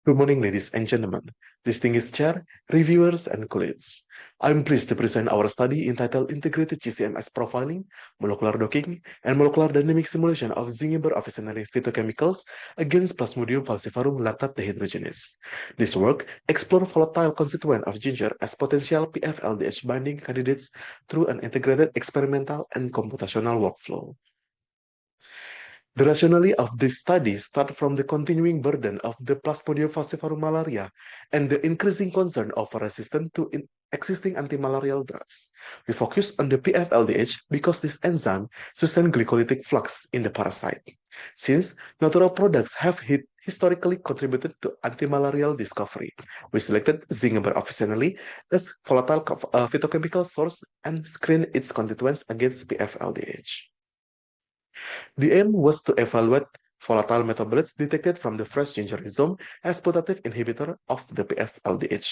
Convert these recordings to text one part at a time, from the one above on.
Good morning, ladies and gentlemen, distinguished chair, reviewers, and colleagues. I'm pleased to present our study entitled Integrated GCMS Profiling, Molecular Docking, and Molecular Dynamic Simulation of Zingiber Officinale Phytochemicals against Plasmodium falciparum lactate dehydrogenase. This work explored volatile constituent of ginger as potential PfLDH-binding candidates through an integrated experimental and computational workflow. The rationale of this study starts from the continuing burden of the Plasmodium falciparum malaria and the increasing concern of resistance to existing antimalarial drugs. We focus on the PfLDH because this enzyme sustains glycolytic flux in the parasite. Since natural products have historically contributed to antimalarial discovery, we selected Zingiber officinale as volatile phytochemical source and screened its constituents against PfLDH. The aim was to evaluate volatile metabolites detected from the fresh ginger rhizome as putative inhibitor of the PfLDH.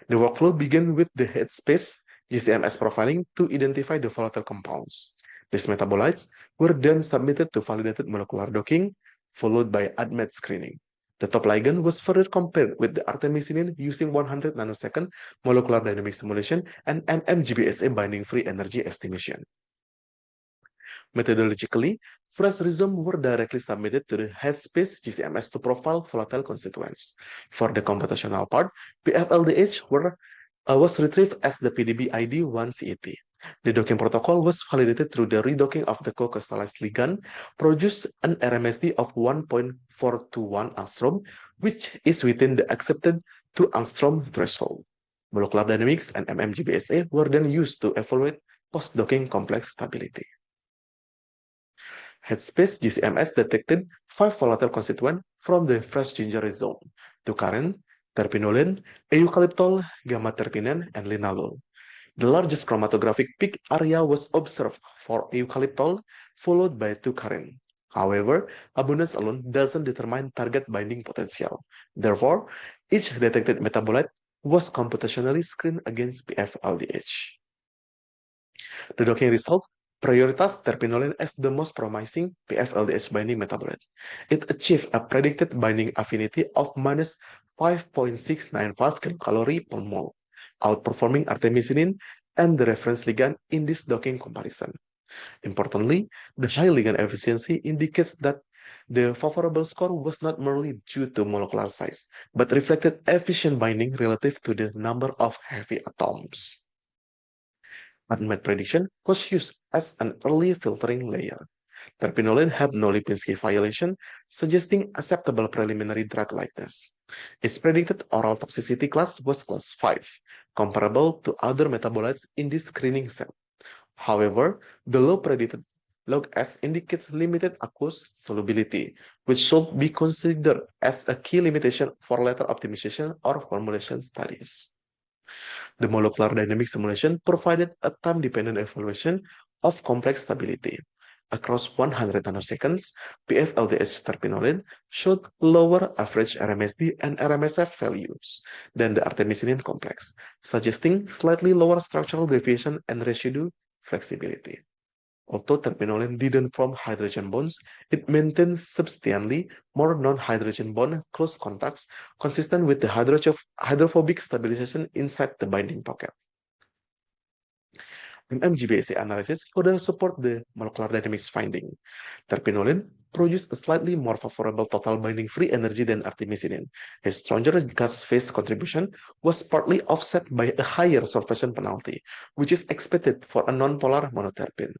The workflow began with the headspace GCMS profiling to identify the volatile compounds. These metabolites were then submitted to validated molecular docking, followed by ADMET screening. The top ligand was further compared with the artemisinin using 100 nanosecond molecular dynamic simulation and GBSA binding free energy estimation. Methodologically, fresh rhizome were directly submitted to the headspace GCMS to profile volatile constituents. For the computational part, PfLDH was retrieved as the PDB ID 1CET. The docking protocol was validated through the redocking of the co-crystallized ligand, produced an RMSD of 1.421 angstrom, which is within the accepted 2 angstrom threshold. Molecular dynamics and GBSA were then used to evaluate post-docking complex stability. Headspace GCMS detected 5 volatile constituents from the fresh ginger rhizome: Tucaren, Terpinolene, eucalyptol, gamma-terpinen, and linalool. The largest chromatographic peak area was observed for eucalyptol, followed by Tucaren. However, abundance alone doesn't determine target binding potential. Therefore, each detected metabolite was computationally screened against PfLDH. The docking result prioritized terpinolene as the most promising PfLDH binding metabolite. It achieved a predicted binding affinity of minus 5.695 kilocalorie per mole, outperforming artemisinin and the reference ligand in this docking comparison. Importantly, the high ligand efficiency indicates that the favorable score was not merely due to molecular size, but reflected efficient binding relative to the number of heavy atoms. ADMET prediction was used as an early filtering layer. Terpinolene had no Lipinski violation, suggesting acceptable preliminary drug likeness. Its predicted oral toxicity class was class 5, comparable to other metabolites in this screening set. However, the low predicted log S indicates limited aqueous solubility, which should be considered as a key limitation for later optimization or formulation studies. The molecular dynamic simulation provided a time-dependent evaluation of complex stability. Across 100 nanoseconds, PfLDH terpinolene showed lower average RMSD and RMSF values than the artemisinin complex, suggesting slightly lower structural deviation and residue flexibility. Although terpinolene didn't form hydrogen bonds, it maintained substantially more non-hydrogen bond close contacts consistent with the hydrophobic stabilization inside the binding pocket. GBSA analysis further support the molecular dynamics finding. Terpinolene produced a slightly more favorable total binding free energy than artemisinin. A stronger gas phase contribution was partly offset by a higher surfactant penalty, which is expected for a non-polar monoterpene.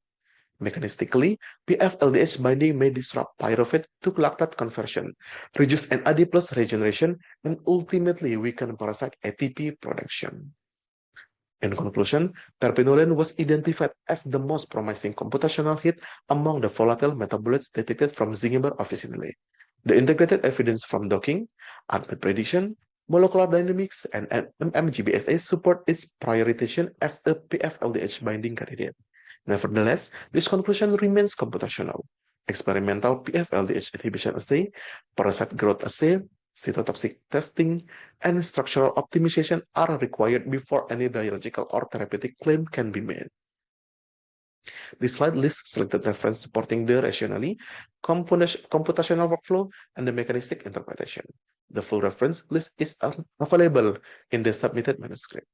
Mechanistically, PfLDH binding may disrupt pyruvate to lactate conversion, reduce NAD+ regeneration, and ultimately weaken parasite ATP production. In conclusion, terpinolene was identified as the most promising computational hit among the volatile metabolites detected from Zingiber officinale. The integrated evidence from docking, ADMET prediction, molecular dynamics, and GBSA support its prioritization as a PfLDH binding candidate. Nevertheless, this conclusion remains computational. Experimental PfLDH inhibition assay, parasite growth assay, cytotoxic testing, and structural optimization are required before any biological or therapeutic claim can be made. This slide lists selected reference supporting the rationale, computational workflow, and the mechanistic interpretation. The full reference list is available in the submitted manuscript.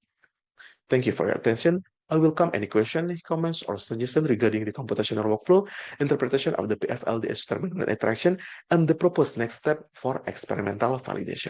Thank you for your attention. I welcome any question, comments, or suggestions regarding the computational workflow, interpretation of the PfLDH terminal interaction, and the proposed next step for experimental validation.